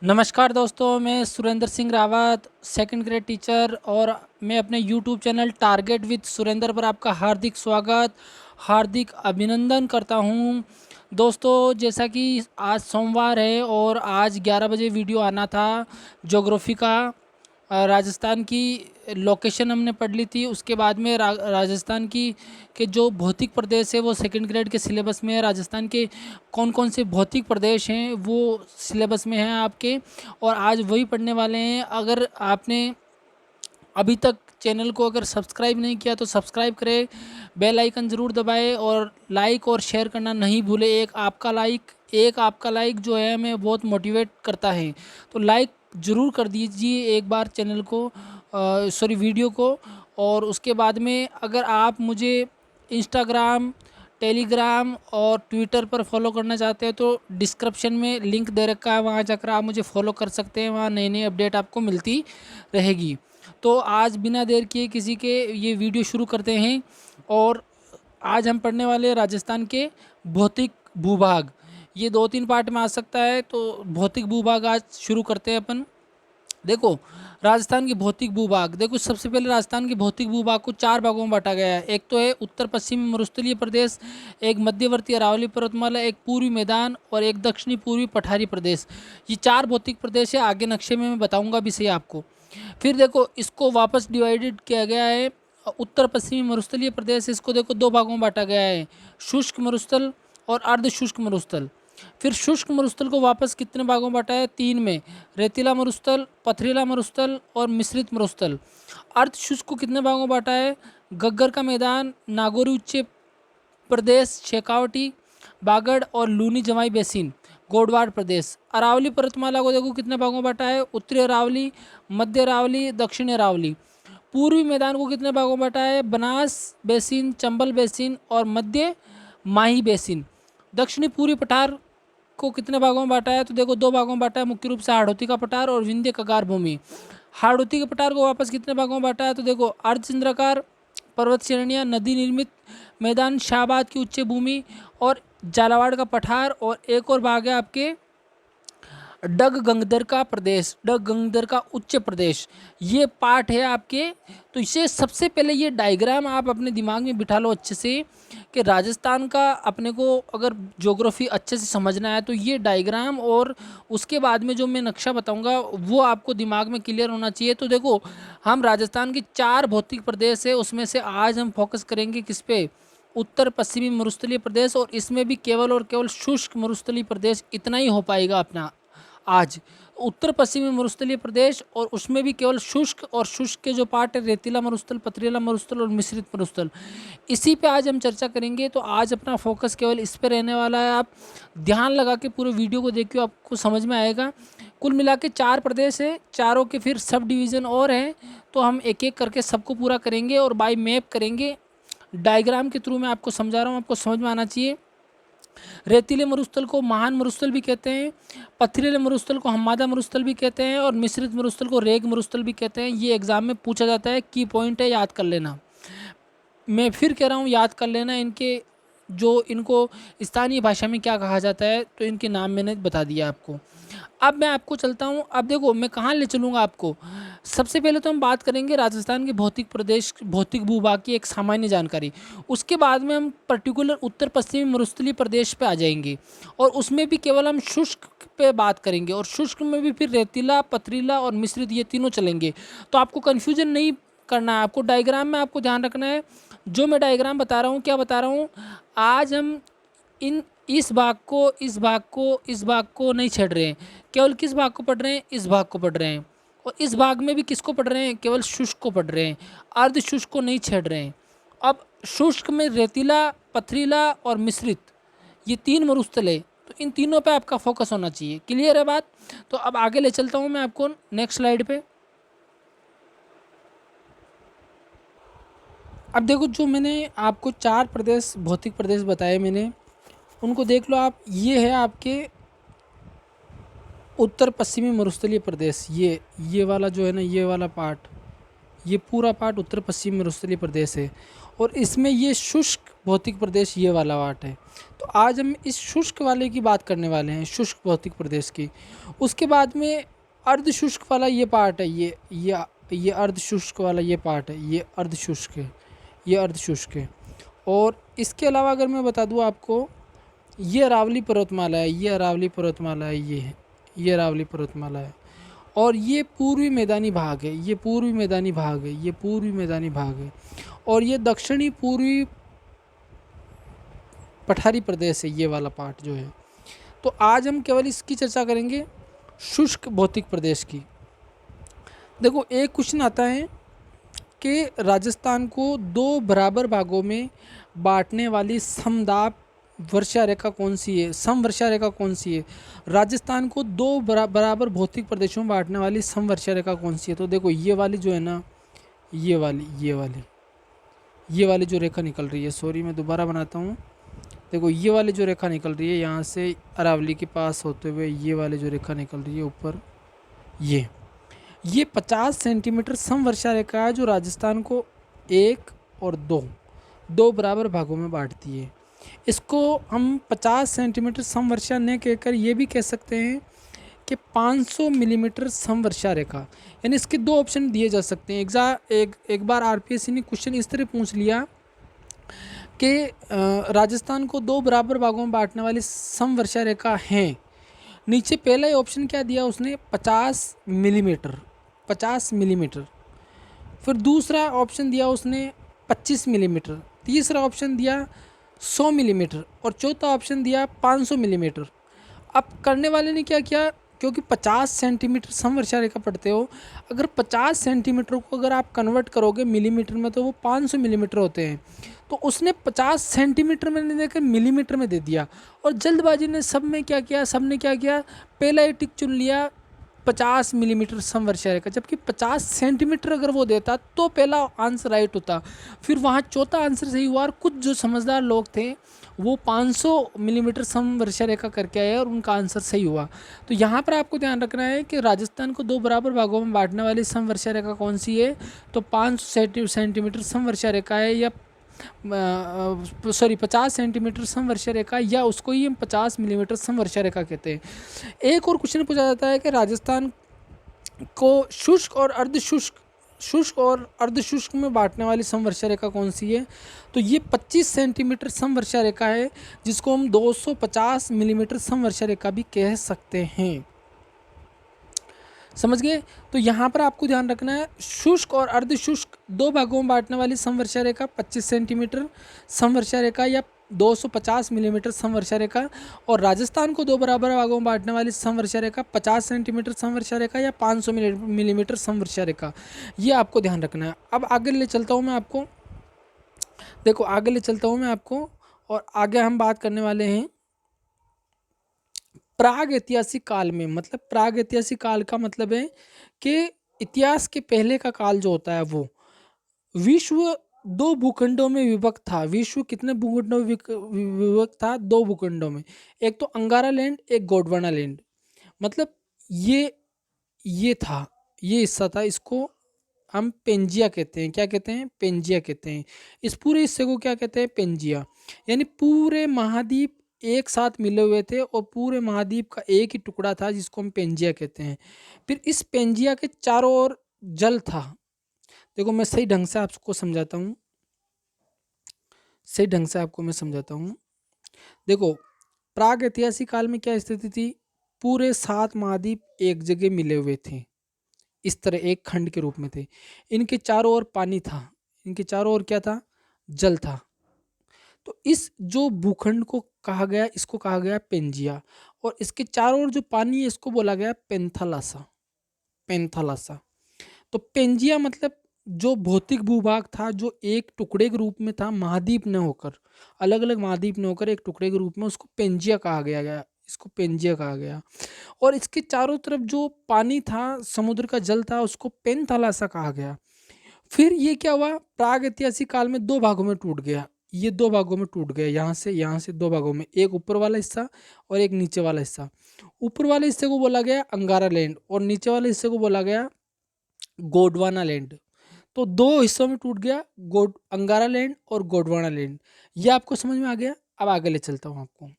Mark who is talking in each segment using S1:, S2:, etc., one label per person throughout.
S1: नमस्कार दोस्तों, मैं Surendra Singh Rawat second grade teacher और मैं अपने YouTube channel target with Surendra पर आपका हार्दिक स्वागत, हार्दिक अभिनंदन करता हूं। दोस्तों, जैसा कि आज सोमवार है और आज 11 बजे वीडियो आना था ज्योग्राफी का। राजस्थान की लोकेशन हमने पढ़ ली थी। उसके बाद में राजस्थान की के जो भौतिक प्रदेश है वो सेकंड ग्रेड के सिलेबस में है। राजस्थान के कौन कौन से भौतिक प्रदेश हैं वो सिलेबस में हैं आपके, और आज वही पढ़ने वाले हैं। अगर आपने अभी तक चैनल को अगर सब्सक्राइब नहीं किया तो सब्सक्राइब करें, बेल आइकन ज़रूर दबाएं और लाइक और शेयर करना नहीं भूलें। एक आपका लाइक जो है हमें बहुत मोटिवेट करता है, तो लाइक ज़रूर कर दीजिए एक बार चैनल को, वीडियो को। और उसके बाद में अगर आप मुझे इंस्टाग्राम, टेलीग्राम और ट्विटर पर फॉलो करना चाहते हैं तो डिस्क्रिप्शन में लिंक दे रखा है, वहाँ जाकर आप मुझे फॉलो कर सकते हैं। वहाँ नई नई अपडेट आपको मिलती रहेगी। तो आज बिना देर किए किसी के ये वीडियो शुरू करते हैं। और आज हम पढ़ने वाले हैं राजस्थान के भौतिक भूभाग। ये 2-3 पार्ट में आ सकता है, तो भौतिक भूभाग आज शुरू करते हैं अपन। देखो, राजस्थान के भौतिक भूभाग, देखो सबसे पहले राजस्थान के भौतिक भूभाग को 4 भागों में बांटा गया है। एक तो है उत्तर पश्चिमी मरुस्थलीय प्रदेश, एक मध्यवर्ती अरावली पर्वतमाला, एक पूर्वी मैदान और एक दक्षिणी पूर्वी पठारी प्रदेश। ये 4 भौतिक प्रदेश है। आगे नक्शे में मैं बताऊंगा भी सही आपको। फिर देखो, इसको वापस डिवाइडेड किया गया है। उत्तर पश्चिमी मरुस्थलीय प्रदेश, इसको देखो 2 भागों में बांटा गया है, शुष्क मरुस्थल और अर्ध शुष्क मरुस्थल। फिर शुष्क मरुस्थल को वापस कितने भागों में बांटा है? 3 में, रेतीला मरुस्थल, पथरीला मरुस्थल और मिश्रित मरुस्थल। अर्ध शुष्क को कितने भागों में बांटा है? गग्गर का मैदान, नागौरी उच्च प्रदेश, शेखावटी, बागड़ और लूनी जमाई बेसिन, गोडवाड़ प्रदेश। अरावली पर्वतमाला को देखो कितने भागों में बांटा है? उत्तरी अरावली, मध्य अरावली, दक्षिणी अरावली। पूर्वी मैदान को कितने भागों में बांटा है? बनास बेसिन, चंबल बेसिन और मध्य माही बेसिन। दक्षिणी पूर्वी पठार को कितने भागों में बांटा है? तो देखो 2 भागों में बांटा है, मुख्य रूप से हाड़ौती का पठार और विंध्य कगार भूमि। हाड़ौती के पठार को वापस कितने भागों में बांटा है? तो देखो अर्धचंद्राकार पर्वत श्रेणियाँ, नदी निर्मित मैदान, शाहबाद की उच्च भूमि और झालावाड़ का पठार। और एक और भाग है आपके डग गंगदर का प्रदेश, डग गंगदर का उच्च प्रदेश। ये पार्ट है आपके। तो इसे सबसे पहले ये डायग्राम आप अपने दिमाग में बिठा लो अच्छे से, कि राजस्थान का अपने को अगर ज्योग्राफी अच्छे से समझना है तो ये डायग्राम और उसके बाद में जो मैं नक्शा बताऊंगा वो आपको दिमाग में क्लियर होना चाहिए। तो देखो, हम राजस्थान के 4 भौतिक प्रदेश है, उसमें से आज हम फोकस करेंगे किस पे? उत्तर पश्चिमी मरुस्थलीय प्रदेश। और इसमें भी केवल और केवल शुष्क मरुस्थलीय प्रदेश इतना ही हो पाएगा अपना आज। उत्तर पश्चिमी मरुस्थलीय प्रदेश, और उसमें भी केवल शुष्क, और शुष्क के जो पार्ट है रेतीला मरुस्थल, पथरीला मरुस्थल और मिश्रित मरुस्थल, इसी पे आज हम चर्चा करेंगे। तो आज अपना फोकस केवल इस पे रहने वाला है। आप ध्यान लगा के पूरे वीडियो को देखिए, आपको समझ में आएगा। कुल मिला के 4 प्रदेश है, चारों के फिर सब डिवीज़न और हैं, तो हम एक एक करके सबको पूरा करेंगे और बाई मैप करेंगे। डायग्राम के थ्रू मैं आपको समझा रहा हूँ, आपको समझ में आना चाहिए। रेतीले मरुस्थल को महान मरुस्थल भी कहते हैं, पथरीले मरुस्थल को हम्मादा मरुस्थल भी कहते हैं और मिश्रित मरुस्थल को रेग मरुस्थल भी कहते हैं। ये एग्जाम में पूछा जाता है, की पॉइंट है, याद कर लेना। मैं फिर कह रहा हूँ, याद कर लेना इनके जो इनको स्थानीय भाषा में क्या कहा जाता है। तो इनके नाम मैंने बता दिया आपको। अब मैं आपको चलता हूँ। अब देखो मैं कहाँ ले चलूँगा आपको। सबसे पहले तो हम बात करेंगे राजस्थान के भौतिक प्रदेश, भौतिक भूभाग की एक सामान्य जानकारी। उसके बाद में हम पर्टिकुलर उत्तर पश्चिमी मरुस्थलीय प्रदेश पे आ जाएंगे, और उसमें भी केवल हम शुष्क पे बात करेंगे, और शुष्क में भी फिर रेतीला, पथरीला और मिश्रित, ये तीनों चलेंगे। तो आपको कन्फ्यूजन नहीं करना है। आपको डायग्राम में आपको ध्यान रखना है। जो मैं डायग्राम बता रहा हूँ, क्या बता रहा हूँ, आज हम इन इस भाग को, इस भाग को, इस भाग को नहीं छेड़ रहे हैं। केवल किस भाग को पढ़ रहे हैं? इस भाग को पढ़ रहे हैं। और इस भाग में भी किसको पढ़ रहे हैं? केवल शुष्क को पढ़ रहे हैं, अर्ध शुष्क को नहीं छेड़ रहे हैं। अब शुष्क में रेतीला, पथरीला और मिश्रित, ये 3 मरुस्थल है। तो इन तीनों पे आपका फोकस होना चाहिए। क्लियर है बात? तो अब आगे ले चलता हूँ मैं आपको नेक्स्ट स्लाइड पे। अब देखो, जो मैंने आपको 4 प्रदेश, भौतिक प्रदेश बताए मैंने, उनको देख लो आप। ये है आपके उत्तर पश्चिमी मरुस्थलीय प्रदेश। ये वाला जो है ना, ये वाला पार्ट, ये पूरा पार्ट उत्तर पश्चिमी मरुस्थलीय प्रदेश है। और इसमें ये शुष्क भौतिक प्रदेश ये वाला पार्ट है। तो आज हम इस शुष्क वाले की बात करने वाले हैं, शुष्क भौतिक प्रदेश की। उसके बाद में अर्ध शुष्क वाला ये पार्ट है, ये अर्ध शुष्क वाला ये पार्ट है, ये अर्ध शुष्क है, ये अर्ध शुष्क है। और इसके अलावा अगर मैं बता दूँ आपको, ये अरावली पर्वतमाला है, ये अरावली पर्वतमाला है, ये है, ये अरावली पर्वतमाला है। और ये पूर्वी मैदानी भाग है, ये पूर्वी मैदानी भाग है, ये पूर्वी मैदानी भाग है। और ये दक्षिणी पूर्वी पठारी प्रदेश है, ये वाला पार्ट जो है। तो आज हम केवल इसकी चर्चा करेंगे, शुष्क भौतिक प्रदेश की। देखो एक क्वेश्चन आता है कि राजस्थान को दो बराबर भागों में बांटने वाली समदाब वर्षा रेखा कौन सी है, समवर्षा रेखा कौन सी है। राजस्थान को दो बराबर भौतिक प्रदेशों में बांटने वाली समवर्षा रेखा कौन सी है। तो देखो ये वाली जो है ना, ये वाली जो रेखा निकल रही है, सॉरी मैं दोबारा बनाता हूँ। देखो ये वाली जो रेखा निकल रही है यहाँ से अरावली के पास होते हुए, ये वाली जो रेखा निकल रही है ऊपर, ये 50 सेंटीमीटर समवर्षा रेखा है जो राजस्थान को 1 और 2 बराबर भागों में बांटती है। इसको हम 50 सेंटीमीटर समवर्षा न कहकर ये भी कह सकते हैं कि 500 मिलीमीटर समवर्षा रेखा। यानी इसके दो ऑप्शन दिए जा सकते हैं। एक बार आरपीएससी ने क्वेश्चन इस तरह पूछ लिया कि राजस्थान को दो बराबर भागों में बांटने वाली समवर्षा रेखा है। नीचे पहला ही ऑप्शन क्या दिया उसने, 50 मिलीमीटर, 50 मिलीमीटर। फिर दूसरा ऑप्शन दिया उसने 25 मिलीमीटर, तीसरा ऑप्शन दिया 100 मिलीमीटर और चौथा ऑप्शन दिया 500 मिलीमीटर। अब करने वाले ने क्या किया, क्योंकि 50 सेंटीमीटर समवर्षा रेखा पढ़ते हो, अगर 50 सेंटीमीटर को अगर आप कन्वर्ट करोगे मिलीमीटर में तो वो 500 मिलीमीटर होते हैं। तो उसने 50 सेंटीमीटर में नहीं देकर मिलीमीटर में दे दिया। और जल्दबाजी ने सब ने क्या किया, पहला ही टिक चुन लिया 50 मिलीमीटर समवर्षा रेखा, जबकि 50 सेंटीमीटर अगर वो देता तो पहला आंसर राइट होता। फिर वहाँ चौथा आंसर सही हुआ और कुछ जो समझदार लोग थे वो 500 मिलीमीटर समवर्षा रेखा करके आए और उनका आंसर सही हुआ। तो यहाँ पर आपको ध्यान रखना है कि राजस्थान को दो बराबर भागों में बांटने वाली समवर्षा रेखा कौन सी है। तो 500 सेंटीमीटर समवर्षा रेखा है, या 50 सेंटीमीटर समवर्षा रेखा, या उसको ही हम 50 मिलीमीटर समवर्षा रेखा कहते हैं। एक और क्वेश्चन पूछा जाता है कि राजस्थान को शुष्क और अर्धशुष्क में बांटने वाली समवर्षा रेखा कौन सी है। तो ये 25 सेंटीमीटर समवर्षा रेखा है, जिसको हम 250 मिलीमीटर समवर्षा रेखा भी कह सकते हैं। समझ गए। तो यहाँ पर आपको ध्यान रखना है, शुष्क और अर्धशुष्क दो भागों में बांटने वाली समवर्षा रेखा 25 सेंटीमीटर समवर्षा रेखा या 250 मिलीमीटर समवर्षा रेखा, और राजस्थान को दो बराबर भागों में बांटने वाली समवर्षा रेखा 50 सेंटीमीटर समवर्षा रेखा या 500 मिलीमीटर समवर्षा रेखा। ये आपको ध्यान रखना है। अब आगे ले चलता हूँ मैं आपको, देखो आगे ले चलता हूँ मैं आपको, और आगे हम बात करने वाले हैं प्राग ऐतिहासिक काल में। मतलब प्राग ऐतिहासिक काल का मतलब है कि इतिहास के पहले का काल जो होता है वो विश्व दो भूखंडों में विभक्त था। विश्व कितने भूखंडों में विभक्त था, दो भूखंडों में। एक तो अंगारा लैंड, एक गोंडवाना लैंड। मतलब ये था, ये हिस्सा था, इसको हम पेंजिया कहते हैं। क्या कहते हैं, पेंजिया कहते हैं। इस पूरे हिस्से को क्या कहते हैं, पेंजिया। यानी पूरे महाद्वीप एक साथ मिले हुए थे और पूरे महाद्वीप का एक ही टुकड़ा था जिसको हम पेंजिया कहते हैं। फिर इस पेंजिया के चारों ओर जल था। देखो मैं सही ढंग से आपको समझाता हूँ, सही ढंग से आपको मैं समझाता हूँ। देखो प्राग ऐतिहासिक काल में क्या स्थिति थी, पूरे 7 महाद्वीप एक जगह मिले हुए थे, इस तरह एक खंड के रूप में थे। इनके चारों ओर पानी था, इनके चारों ओर क्या था, जल था। तो इस जो भूखंड को कहा गया, इसको कहा गया पेंजिया, और इसके चारों ओर जो पानी है इसको बोला गया पेंथालासा, पेंथालासा। तो पेंजिया मतलब जो भौतिक भूभाग था, जो एक टुकड़े के रूप में था, महाद्वीप न होकर, अलग अलग महाद्वीप न होकर एक टुकड़े के रूप में, उसको पेंजिया कहा गया, इसको पेंजिया कहा गया। और इसके चारों तरफ जो पानी था, समुद्र का जल था, उसको पेंथालासा कहा गया। फिर ये क्या हुआ, प्राग ऐतिहासिक काल में दो भागों में टूट गया। ये दो भागों में टूट गया, यहाँ से दो भागों में, एक ऊपर वाला हिस्सा और एक नीचे वाला हिस्सा। ऊपर वाले हिस्से को बोला गया अंगारा लैंड और नीचे वाले हिस्से को बोला गया गोंडवाना लैंड। तो दो हिस्सों में टूट गया, अंगारा लैंड और गोंडवाना लैंड। ये आपको समझ में आ गया। अब आगे ले चलता हूँ आपको।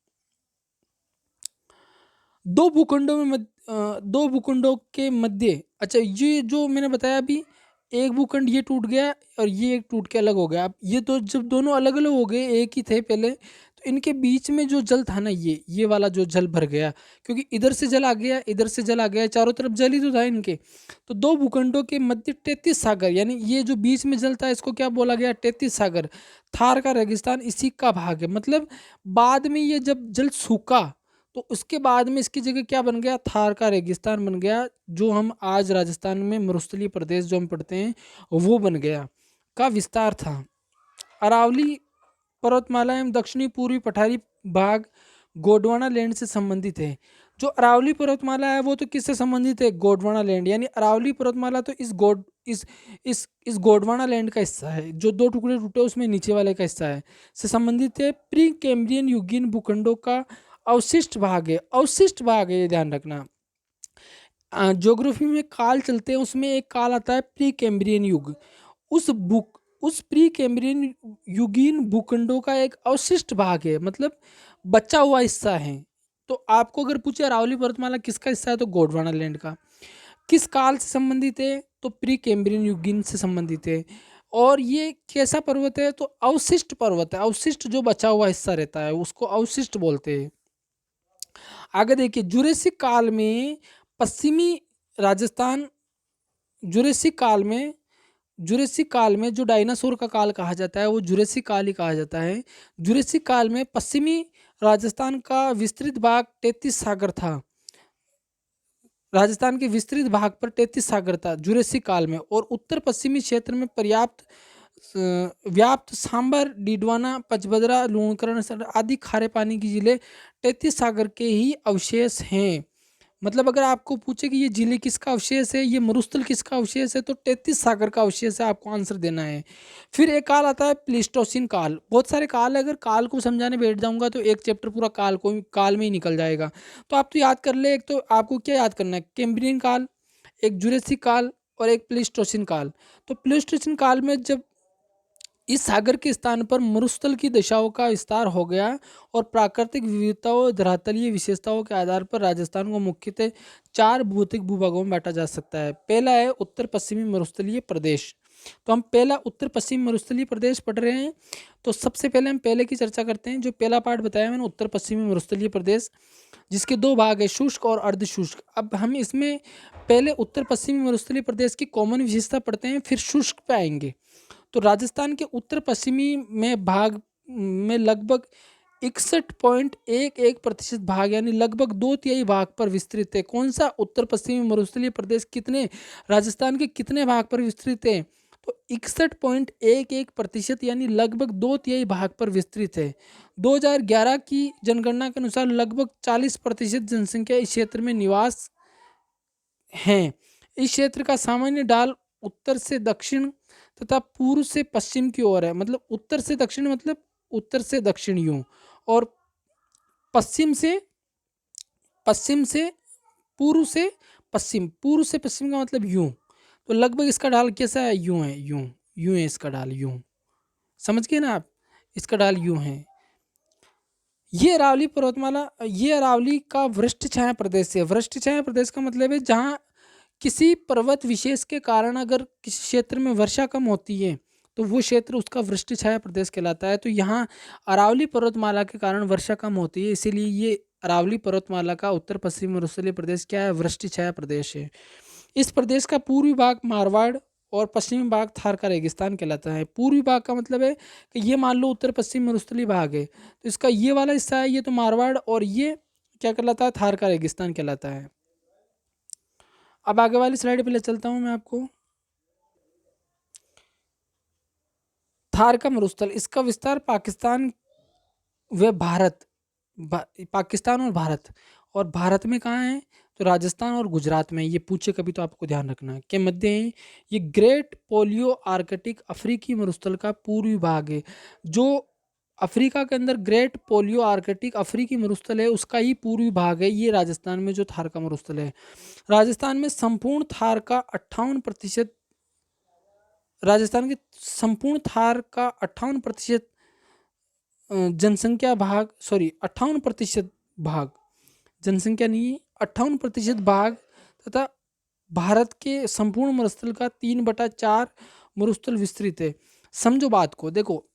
S1: दो भूखंडों के मध्य, अच्छा ये जो मैंने बताया अभी, एक भूखंड ये टूट गया और ये एक टूट के अलग हो गया। अब ये तो जब दोनों अलग अलग हो गए, एक ही थे पहले, तो इनके बीच में जो जल था ना, ये वाला जो जल भर गया, क्योंकि इधर से जल आ गया, इधर से जल आ गया, चारों तरफ जल ही तो था इनके। तो दो भूखंडों के मध्य 33 सागर, यानी ये जो बीच में जल था इसको क्या बोला गया, 33 सागर। थार का रेगिस्तान इसी का भाग है। मतलब बाद में ये जब जल सूखा तो उसके बाद में इसकी जगह क्या बन गया, थार का रेगिस्तान बन गया, जो हम आज राजस्थान में मरुस्थलीय प्रदेश जो हम पढ़ते हैं वो बन गया, का विस्तार था। अरावली पर्वतमाला एवं दक्षिणी पूर्वी पठारी भाग गोंडवाना लैंड से संबंधित है। जो अरावली पर्वतमाला है वो तो किससे संबंधित है, गोंडवाना लैंड, यानी अरावली पर्वतमाला तो इस गोंडवाना लैंड का हिस्सा है। जो दो टुकड़े टूटे उसमें नीचे वाले का हिस्सा है, से संबंधित है। प्री कैम्ब्रियन युगीन भूखंडों का अवशिष्ट भाग है, अवशिष्ट भाग है, ये ध्यान रखना। ज्योग्राफी में काल चलते हैं, उसमें एक काल आता है प्री कैम्ब्रियन युग। उस प्री कैम्ब्रियन युगीन भूखंडों का एक अवशिष्ट भाग है, मतलब बचा हुआ हिस्सा है। तो आपको अगर पूछे अरावली पर्वतमाला किसका हिस्सा है, तो गोंडवाना लैंड का। किस काल से संबंधित है, तो प्री कैम्ब्रियन युगीन से संबंधित है। और ये कैसा पर्वत है, तो अवशिष्ट पर्वत है। अवशिष्ट जो बचा हुआ हिस्सा रहता है उसको अवशिष्ट बोलते हैं। आगे देखिए, जुरेसिक काल में पश्चिमी राजस्थान, जुरेसिक काल में जुरेसिक काल में जो डायनासोर का काल कहा जाता है वो जुरेसिक काल ही कहा जाता है। जुरेसिक काल में पश्चिमी राजस्थान का विस्तृत भाग 33 सागर था। राजस्थान के विस्तृत भाग पर 33 सागर था जुरेसिक काल में, और उत्तर पश्चिमी क्षेत्र में व्याप्त सांबर, डीडवाना, पचबदरा, लूणकरण आदि खारे पानी की जिले 33 सागर के ही अवशेष हैं। मतलब अगर आपको पूछे कि ये जिले किसका अवशेष है, ये मरुस्थल किसका अवशेष है, तो 33 सागर का अवशेष है, आपको आंसर देना है। फिर एक काल आता है प्लीस्टोसिन काल। बहुत सारे काल है, अगर काल को समझाने बैठ जाऊंगा तो एक चैप्टर पूरा काल में ही निकल जाएगा। तो आप तो याद कर ले, एक तो आपको क्या याद करना है, कैम्ब्रियन काल, एक जुरेसिक काल और एक प्लीस्टोसिन काल। तो प्लीस्टोसिन काल में जब इस सागर के स्थान पर मरुस्थल की दशाओं का विस्तार हो गया और प्राकृतिक विविधताओं और धरातलीय विशेषताओं के आधार पर राजस्थान को मुख्यतः 4 भौतिक भूभागों में बांटा जा सकता है। पहला है उत्तर पश्चिमी मरुस्थलीय प्रदेश। तो हम पहला उत्तर पश्चिमी मरुस्थलीय प्रदेश पढ़ रहे हैं। तो सबसे पहले हम पहले की चर्चा करते हैं। जो पहला पार्ट बताया मैंने, उत्तर पश्चिमी मरुस्थलीय प्रदेश, जिसके दो भाग है, शुष्क और अर्धशुष्क। अब हम इसमें पहले उत्तर पश्चिमी मरुस्थलीय प्रदेश की कॉमन विशेषता पढ़ते हैं, फिर शुष्क पे आएंगे। तो राजस्थान के उत्तर पश्चिमी में भाग में लगभग 61.11% भाग, यानी लगभग 2/3 भाग पर विस्तृत है। कौन सा, उत्तर पश्चिमी मरुस्थलीय प्रदेश कितने, राजस्थान के कितने भाग पर विस्तृत है, तो 61.11%, यानी लगभग 2/3 भाग पर विस्तृत है। 2011 की जनगणना के अनुसार लगभग 40% जनसंख्या इस क्षेत्र में निवास हैं। इस क्षेत्र का सामान्य ढाल उत्तर से दक्षिण तथा पूर्व से पश्चिम की ओर है। मतलब उत्तर से दक्षिण, मतलब उत्तर से दक्षिण यूं, और पश्चिम से पूर्व से पश्चिम, पूर्व से पश्चिम का मतलब यूं। तो लगभग इसका ढाल कैसा है, यूं है, यूं यूं है इसका ढाल, यूं। समझ गए ना आप, इसका ढाल यूं है। ये अरावली पर्वतमाला, ये अरावली का वृष्टि छाया प्रदेश है। वृष्टि छाया प्रदेश का मतलब है जहाँ किसी पर्वत विशेष के कारण अगर किसी क्षेत्र में वर्षा कम होती है तो वो क्षेत्र उसका वृष्टि छाया प्रदेश कहलाता है। तो यहाँ अरावली पर्वतमाला के कारण वर्षा कम होती है, इसीलिए ये अरावली पर्वतमाला का उत्तर पश्चिमी मरुस्थलीय प्रदेश क्या है, वृष्टि छाया प्रदेश है। इस प्रदेश का पूर्वी भाग मारवाड़ और पश्चिमी भाग थार का रेगिस्तान कहलाता है। पूर्वी भाग का मतलब है कि ये मान लो उत्तर पश्चिमी मरुस्थलीय भाग है, तो इसका ये वाला हिस्सा है, ये तो मारवाड़, और ये क्या कहलाता है, थार का रेगिस्तान कहलाता है। अब आगे वाली स्लाइड पे ले चलता हूं मैं आपको। थार का मरुस्थल, इसका विस्तार पाकिस्तान व भारत, पाकिस्तान और भारत में कहाँ है, तो राजस्थान और गुजरात में। ये पूछे कभी तो आपको ध्यान रखना है के मध्य है। ये ग्रेट पोलियो आर्कटिक अफ्रीकी मरुस्थल का पूर्वी भाग है। जो अफ्रीका के अंदर ग्रेट पोलियो आर्कटिक अफ्रीकी मरुस्थल है उसका ही पूर्वी भाग है ये राजस्थान में जो थार का मरुस्थल है। राजस्थान में संपूर्ण थार का 58% राजस्थान के संपूर्ण थार का 58% जनसंख्या भाग, सॉरी 58% भाग, जनसंख्या नहीं, 58% भाग तथा भारत के संपूर्ण मरुस्थल का 3/4 मरुस्थल विस्तृत है। समझो बात को, देखो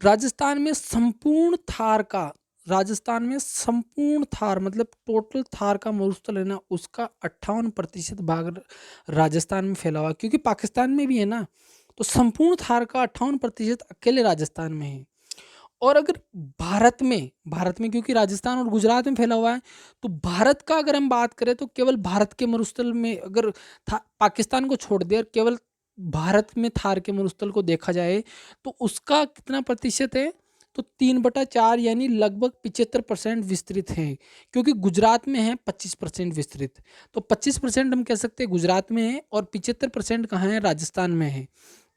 S1: राजस्थान में संपूर्ण थार का, राजस्थान में संपूर्ण थार मतलब टोटल थार का मरुस्थल है ना, उसका 58% भाग राजस्थान में फैला हुआ है, क्योंकि पाकिस्तान में भी है ना, तो संपूर्ण थार का 58% अकेले राजस्थान में है। और अगर भारत में क्योंकि राजस्थान और गुजरात में फैला हुआ है, तो भारत का अगर हम बात करें तो केवल भारत के मरुस्थल में, अगर पाकिस्तान को छोड़ दे और केवल भारत में थार के मरुस्थल को देखा जाए तो उसका कितना प्रतिशत है, तो 3/4 यानी लगभग 75% विस्तृत है, क्योंकि गुजरात में है 25% विस्तृत। तो 25% हम कह सकते हैं गुजरात में है और 75% कहाँ है, राजस्थान में है।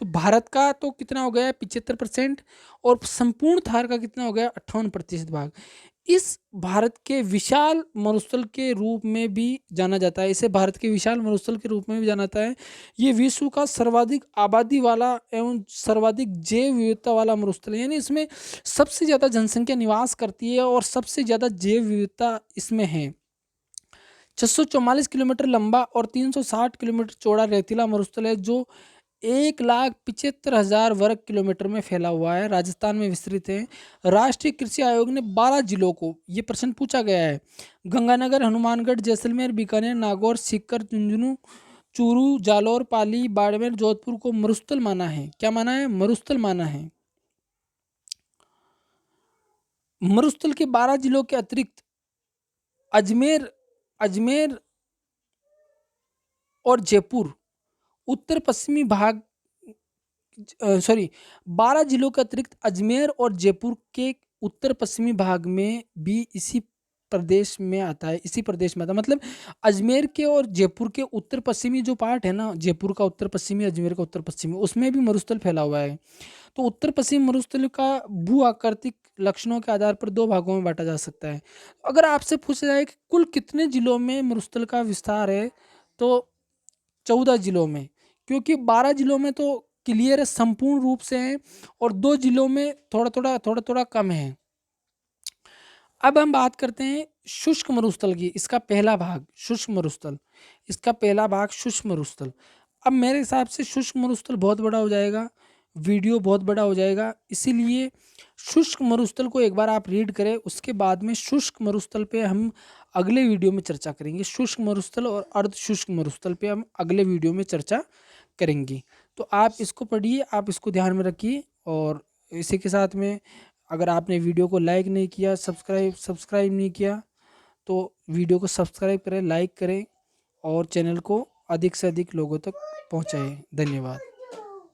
S1: तो भारत का तो कितना हो गया 75% और संपूर्ण थार का कितना हो गया 58% भाग। इस भारत के विशाल मरुस्थल के रूप में भी जाना जाता है, इसे भारत के विशाल मरुस्थल के रूप में भी जाना जाता है। ये विश्व का सर्वाधिक आबादी वाला एवं सर्वाधिक जैव विविधता वाला मरुस्थल है, यानी इसमें सबसे ज़्यादा जनसंख्या निवास करती है और सबसे ज़्यादा जैव विविधता इसमें है। 644 किलोमीटर लंबा और 360 किलोमीटर चौड़ा रेतीला मरुस्थल है, जो 1,75,000 वर्ग किलोमीटर में फैला हुआ है, राजस्थान में विस्तृत है। राष्ट्रीय कृषि आयोग ने 12 जिलों को, ये प्रश्न पूछा गया है, गंगानगर, हनुमानगढ़, जैसलमेर, बीकानेर, नागौर, सीकर, झुंझुनू, चूरू, जालौर, पाली, बाड़मेर, जोधपुर को मरुस्थल माना है। क्या माना है, मरुस्थल माना है। मरुस्थल के 12 जिलों के अतिरिक्त अजमेर अजमेर और जयपुर उत्तर पश्चिमी भाग, सॉरी 12 जिलों के अतिरिक्त अजमेर और जयपुर के उत्तर पश्चिमी भाग में भी इसी प्रदेश में आता है, इसी प्रदेश में आता है। मतलब अजमेर के और जयपुर के उत्तर पश्चिमी जो पार्ट है ना, जयपुर का उत्तर पश्चिमी, अजमेर का उत्तर पश्चिमी, उसमें भी मरुस्थल फैला हुआ है। तो उत्तर पश्चिमी मरुस्थल का भू आकृतिक लक्षणों के आधार पर 2 भागों में बांटा जा सकता है। अगर आपसे पूछा जाए कि कुल कितने जिलों में मरुस्थल का विस्तार है, तो 14 जिलों में, क्योंकि 12 जिलों में तो क्लियर है, संपूर्ण रूप से है, और 2 जिलों में थोड़ा थोड़ा कम है। अब हम बात करते हैं शुष्क मरुस्थल की, इसका पहला भाग शुष्क मरुस्थल, इसका पहला भाग शुष्क मरुस्थल। अब मेरे हिसाब से शुष्क मरुस्थल बहुत बड़ा हो जाएगा, वीडियो बहुत बड़ा हो जाएगा, इसीलिए शुष्क मरुस्थल को एक बार आप रीड करें, उसके बाद में शुष्क मरुस्थल पे हम अगले वीडियो में चर्चा करेंगे। शुष्क मरुस्थल और अर्ध शुष्क मरुस्थल पे हम अगले वीडियो में चर्चा करेंगे। तो आप इसको पढ़िए, आप इसको ध्यान में रखिए, और इसी के साथ में अगर आपने वीडियो को लाइक नहीं किया, सब्सक्राइब नहीं किया, तो वीडियो को सब्सक्राइब करें, लाइक करें और चैनल को अधिक से अधिक लोगों तक पहुंचाएं। धन्यवाद।